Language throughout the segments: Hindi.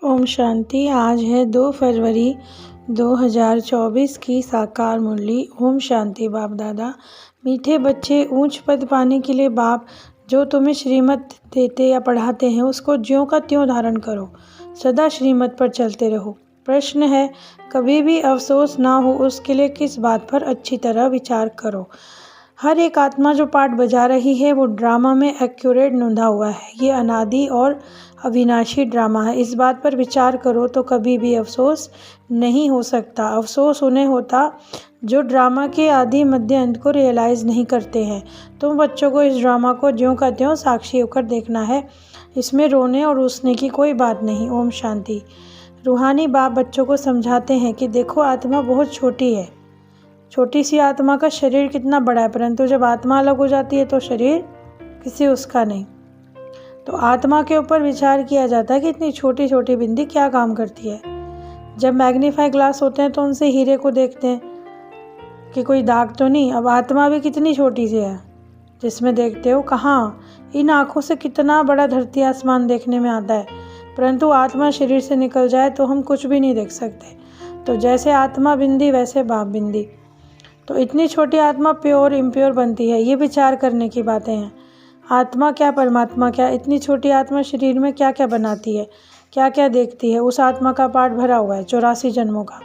ओम शांति। आज है 2 फरवरी 2024 की साकार मुरली। ओम शांति। बाप दादा, मीठे बच्चे, ऊंच पद पाने के लिए बाप जो तुम्हें श्रीमत देते या पढ़ाते हैं उसको ज्यों का त्यों धारण करो, सदा श्रीमत पर चलते रहो। प्रश्न है, कभी भी अफसोस ना हो उसके लिए किस बात पर अच्छी तरह विचार करो। हर एक आत्मा जो पाठ बजा रही है वो ड्रामा में एक्यूरेट नोंधा हुआ है। ये अनादि और अविनाशी ड्रामा है। इस बात पर विचार करो तो कभी भी अफसोस नहीं हो सकता। अफसोस उन्हें होता जो ड्रामा के आदि मध्य अंत को रियलाइज़ नहीं करते हैं। तुम बच्चों को इस ड्रामा को ज्यों का त्यों साक्षी होकर देखना है। इसमें रोने और रुसने की कोई बात नहीं। ओम शांति। रूहानी बाप बच्चों को समझाते हैं कि देखो, आत्मा बहुत छोटी है। छोटी सी आत्मा का शरीर कितना बड़ा है, परंतु जब आत्मा अलग हो जाती है तो शरीर किसी उसका नहीं। तो आत्मा के ऊपर विचार किया जाता है कि इतनी छोटी छोटी बिंदी क्या काम करती है। जब मैग्नीफाई ग्लास होते हैं तो उनसे हीरे को देखते हैं कि कोई दाग तो नहीं। अब आत्मा भी कितनी छोटी सी है जिसमें देखते हो कहाँ, इन आँखों से कितना बड़ा धरती आसमान देखने में आता है, परंतु आत्मा शरीर से निकल जाए तो हम कुछ भी नहीं देख सकते। तो जैसे आत्मा बिंदी वैसे बाप बिंदी। तो इतनी छोटी आत्मा प्योर इम्प्योर बनती है, ये विचार करने की बातें हैं। आत्मा क्या परमात्मा क्या, इतनी छोटी आत्मा शरीर में क्या क्या बनाती है, क्या क्या देखती है। उस आत्मा का पाठ भरा हुआ है 84 जन्मों का।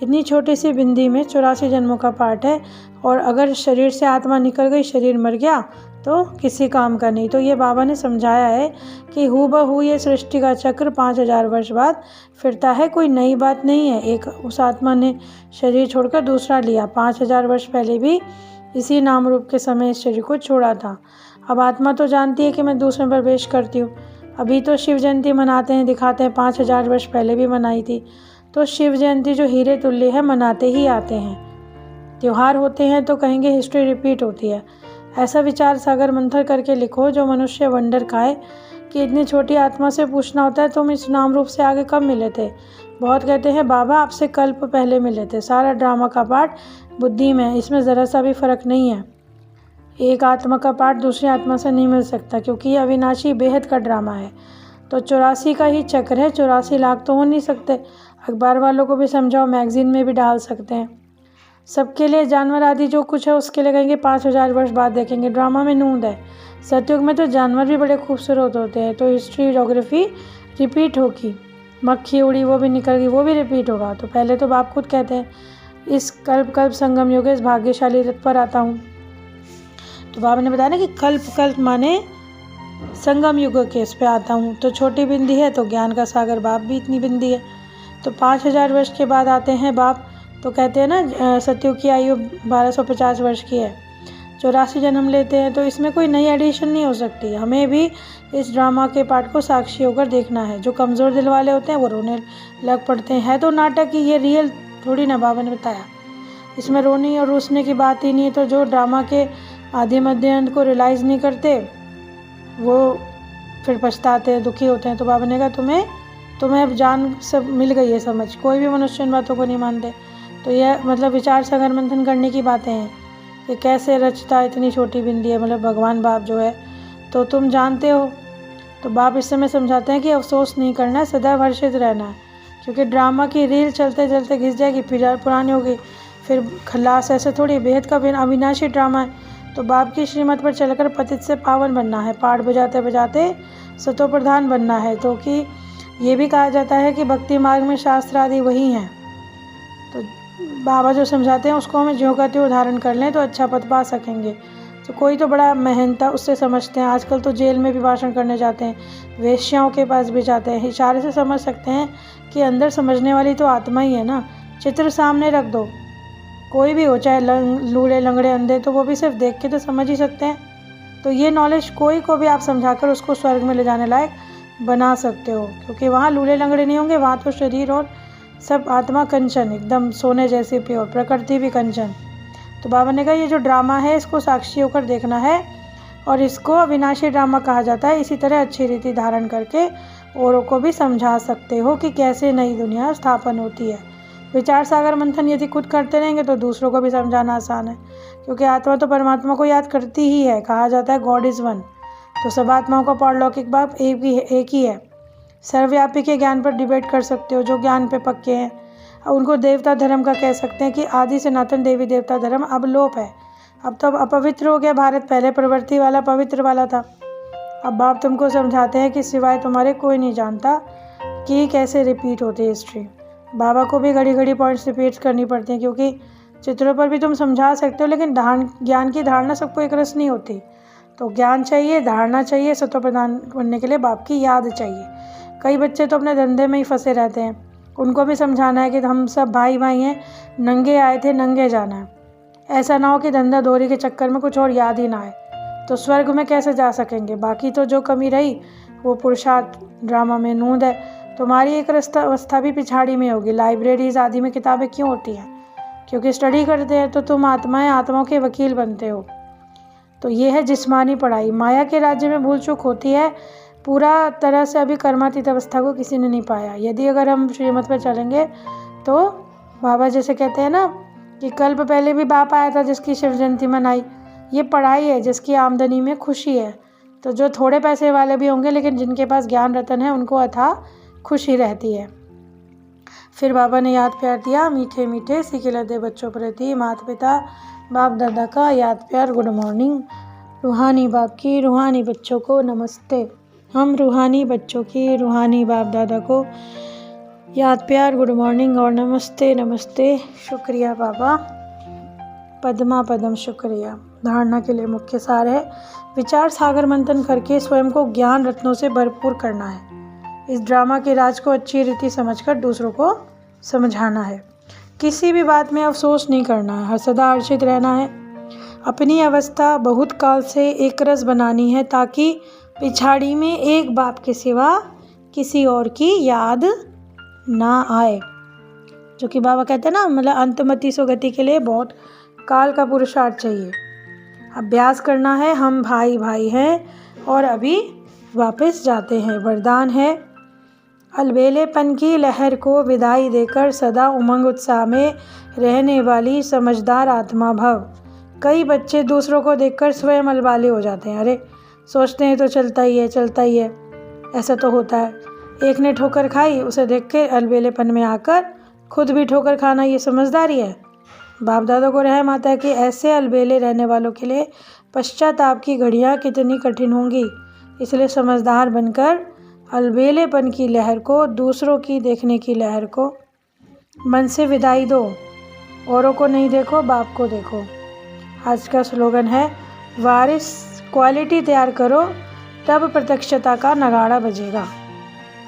इतनी छोटी सी बिंदी में 84 जन्मों का पाठ है। और अगर शरीर से आत्मा निकल गई, शरीर मर गया तो किसी काम का नहीं। तो ये बाबा ने समझाया है कि हूबहू ये सृष्टि का चक्र 5000 वर्ष बाद फिरता है, कोई नई बात नहीं है। एक उस आत्मा ने शरीर छोड़कर दूसरा लिया, 5000 वर्ष पहले भी इसी नाम रूप के समय इस शरीर को छोड़ा था। अब आत्मा तो जानती है कि मैं दूसरे में प्रवेश करती हूँ। अभी तो शिव जयंती मनाते हैं, दिखाते हैं, 5000 वर्ष पहले भी मनाई थी। तो शिव जयंती जो हीरे तुल्य है मनाते ही आते हैं। त्यौहार होते हैं तो कहेंगे हिस्ट्री रिपीट होती है। ऐसा विचार सागर मंथन करके लिखो जो मनुष्य वंडर खाए कि इतनी छोटी आत्मा से पूछना होता है, तुम इस नाम रूप से आगे कब मिले थे। बहुत कहते हैं बाबा आपसे कल्प पहले मिले थे। सारा ड्रामा का पार्ट बुद्धि में है, इसमें ज़रा सा भी फर्क नहीं है। एक आत्मा का पार्ट दूसरी आत्मा से नहीं मिल सकता क्योंकि ये अविनाशी बेहद का ड्रामा है। तो 84 का ही चक्र है, 84 लाख तो हो नहीं सकते। अखबार वालों को भी समझाओ, मैगजीन में भी डाल सकते हैं। सबके लिए जानवर आदि जो कुछ है उसके लिए कहेंगे 5000 वर्ष बाद देखेंगे। ड्रामा में नूंद है। सतयुग में तो जानवर भी बड़े खूबसूरत होते हैं। तो हिस्ट्री जोग्राफी रिपीट होगी। मक्खी उड़ी वो भी निकल गई, वो भी रिपीट होगा। तो पहले तो बाप खुद कहते हैं इस कल्प कल्प संगम युग इस भाग्यशाली रथ पर आता हूँ। तो बाबा ने बताया ना कि कल्प कल्प माने संगम युग के इस पे आता हूँ। तो छोटी बिंदी है तो ज्ञान का सागर बाप भी इतनी बिंदी है। तो 5000 वर्ष के बाद आते हैं बाप। तो कहते हैं ना सतयुग की आयु 1250 वर्ष की है, 84 जन्म लेते हैं। तो इसमें कोई नई एडिशन नहीं हो सकती। हमें भी इस ड्रामा के पार्ट को साक्षी होकर देखना है। जो कमज़ोर दिल वाले होते हैं वो रोने लग पड़ते हैं। है तो नाटक ही, ये रियल थोड़ी ना। बाबा ने बताया इसमें रोने और रूसने की बात ही नहीं है। तो जो ड्रामा के आदि मध्य अंत को रियलाइज़ नहीं करते वो फिर पछताते हैं, दुखी होते हैं। तो बाबा ने कहा तुम्हें अब जान सब मिल गई है समझ। कोई भी मनुष्य इन बातों को नहीं मानते। तो यह मतलब विचार सागर मंथन करने की बातें हैं कि कैसे रचता इतनी छोटी बिंदी है, मतलब भगवान बाप जो है। तो तुम जानते हो। तो बाप इस समय समझाते हैं कि अफसोस नहीं करना है, सदा हर्षित रहना है। क्योंकि ड्रामा की रील चलते चलते घिस जाएगी, फिर पुरानी होगी, फिर खलास। ऐसे थोड़ी, बेहद का अविनाशी ड्रामा है। तो बाप की श्रीमत पर चलकर पतित से पावन बनना है, पाठ बजाते बजाते सतो प्रधान बनना है। तो कि ये भी कहा जाता है कि भक्ति मार्ग में शास्त्र आदि वही हैं। तो बाबा जो समझाते हैं उसको हमें ज्यों का त्यों धारण कर लें तो अच्छा पद पा सकेंगे। तो कोई तो बड़ा मेहनता उससे समझते हैं। आजकल तो जेल में भी भाषण करने जाते हैं, वेश्याओं के पास भी जाते हैं। इशारे से समझ सकते हैं कि अंदर समझने वाली तो आत्मा ही है ना। चित्र सामने रख दो, कोई भी हो, चाहे लूड़े लंगड़े अंधे, तो वो भी सिर्फ देख के तो समझ ही सकते हैं। तो ये नॉलेज कोई को भी आप समझाकर उसको स्वर्ग में ले जाने लायक बना सकते हो। क्योंकि वहाँ लूड़े लंगड़े नहीं होंगे, वहाँ तो शरीर और सब आत्मा कंचन, एकदम सोने जैसी प्योर, प्रकृति भी कंचन। तो बाबा ने कहा ये जो ड्रामा है इसको साक्षी होकर देखना है और इसको अविनाशी ड्रामा कहा जाता है। इसी तरह अच्छी रीति धारण करके औरों को भी समझा सकते हो कि कैसे नई दुनिया स्थापन होती है। विचार सागर मंथन यदि खुद करते रहेंगे तो दूसरों को भी समझाना आसान है। क्योंकि आत्मा तो परमात्मा को याद करती ही है। कहा जाता है गॉड इज़ वन। तो सब आत्माओं का पारलौकिक बाप एक ही है। सर्वव्यापी के ज्ञान पर डिबेट कर सकते हो, जो ज्ञान पे पक्के हैं। उनको देवता धर्म का कह सकते हैं कि आदि सनातन देवी देवता धर्म अब लोप है। अब तो अपवित्र हो गया भारत, पहले प्रवृत्ति वाला पवित्र वाला था। अब बाप तुमको समझाते हैं कि सिवाय तुम्हारे कोई नहीं जानता कि कैसे रिपीट होती है हिस्ट्री। बाबा को भी घड़ी घड़ी पॉइंट्स रिपीट करनी पड़ती हैं, क्योंकि चित्रों पर भी तुम समझा सकते हो, लेकिन ज्ञान की धारणा सबको एक रस नहीं होती। तो ज्ञान चाहिए, धारणा चाहिए, सत्व प्रदान करने के लिए बाप की याद चाहिए। कई बच्चे तो अपने धंधे में ही फंसे रहते हैं, उनको भी समझाना है कि हम सब भाई भाई हैं, नंगे आए थे नंगे जाना है। ऐसा ना हो कि धंधा दोहरी के चक्कर में कुछ और याद ही ना आए, तो स्वर्ग में कैसे जा सकेंगे। बाकी तो जो कमी रही वो पुरुषार्थ ड्रामा में नूंद है। तुम्हारी एक अवस्था भी पिछाड़ी में होगी। लाइब्रेरीज आदि में किताबें क्यों होती हैं? क्योंकि स्टडी करते हैं, तो तुम आत्माएं आत्माओं के वकील बनते हो। तो ये है जिस्मानी पढ़ाई। माया के राज्य में भूल चूक होती है, पूरा तरह से अभी कर्मातीत अवस्था को किसी ने नहीं पाया। यदि अगर हम श्रीमत पर चलेंगे तो बाबा जैसे कहते हैं ना कि कल्प पहले भी बाप आया था जिसकी शिव जयंती मनाई। ये पढ़ाई है जिसकी आमदनी में खुशी है। तो जो थोड़े पैसे वाले भी होंगे, लेकिन जिनके पास ज्ञान रतन है, उनको अथाह खुशी रहती है। फिर बाबा ने याद प्यार दिया, मीठे मीठे सीखे लदे बच्चों प्रति माता पिता बाप दादा का याद प्यार। Good morning. रूहानी बाप की रूहानी बच्चों को नमस्ते। हम रूहानी बच्चों की रूहानी बाप दादा को याद प्यार, गुड मॉर्निंग और नमस्ते। नमस्ते। शुक्रिया बाबा, पद्मा पदम शुक्रिया। धारणा के लिए मुख्य सार है, विचार सागर मंथन करके स्वयं को ज्ञान रत्नों से भरपूर करना है। इस ड्रामा के राज को अच्छी रीति समझकर दूसरों को समझाना है। किसी भी बात में अफसोस नहीं करना है, हर सदा हर्षित रहना है। अपनी अवस्था बहुत काल से एक रस बनानी है, ताकि पिछाड़ी में एक बाप के सिवा किसी और की याद ना आए। जो कि बाबा कहते हैं ना, मतलब अंतमति सुगति के लिए बहुत काल का पुरुषार्थ चाहिए। अभ्यास करना है। हम भाई भाई हैं और अभी वापस जाते हैं। वरदान है, अलबेलेपन की लहर को विदाई देकर सदा उमंग उत्साह में रहने वाली समझदार आत्मा भव। कई बच्चे दूसरों को देखकर स्वयं अलबाले हो जाते हैं। अरे सोचते हैं तो चलता ही है चलता ही है, ऐसा तो होता है। एक ने ठोकर खाई, उसे देख के अलबेलेपन में आकर खुद भी ठोकर खाना, ये समझदारी है? बाप दादा को रहम आता है कि ऐसे अलबेले रहने वालों के लिए पश्चाताप की घड़ियाँ कितनी कठिन होंगी। इसलिए समझदार बनकर अलबेलेपन की लहर को, दूसरों की देखने की लहर को मन से विदाई दो। औरों को नहीं देखो, बाप को देखो। आज का स्लोगन है, वारिस क्वालिटी तैयार करो तब प्रत्यक्षता का नगाड़ा बजेगा।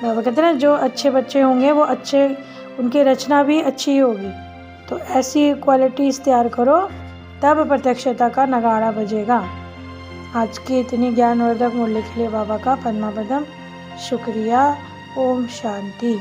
बाबा कहते हैं ना, जो अच्छे बच्चे होंगे वो अच्छे, उनकी रचना भी अच्छी होगी। तो ऐसी क्वालिटीज़ तैयार करो तब प्रत्यक्षता का नगाड़ा बजेगा। आज की इतनी ज्ञानवर्धक मूल्य के लिए बाबा का पद्मा पदम शुक्रिया। ओम शांति।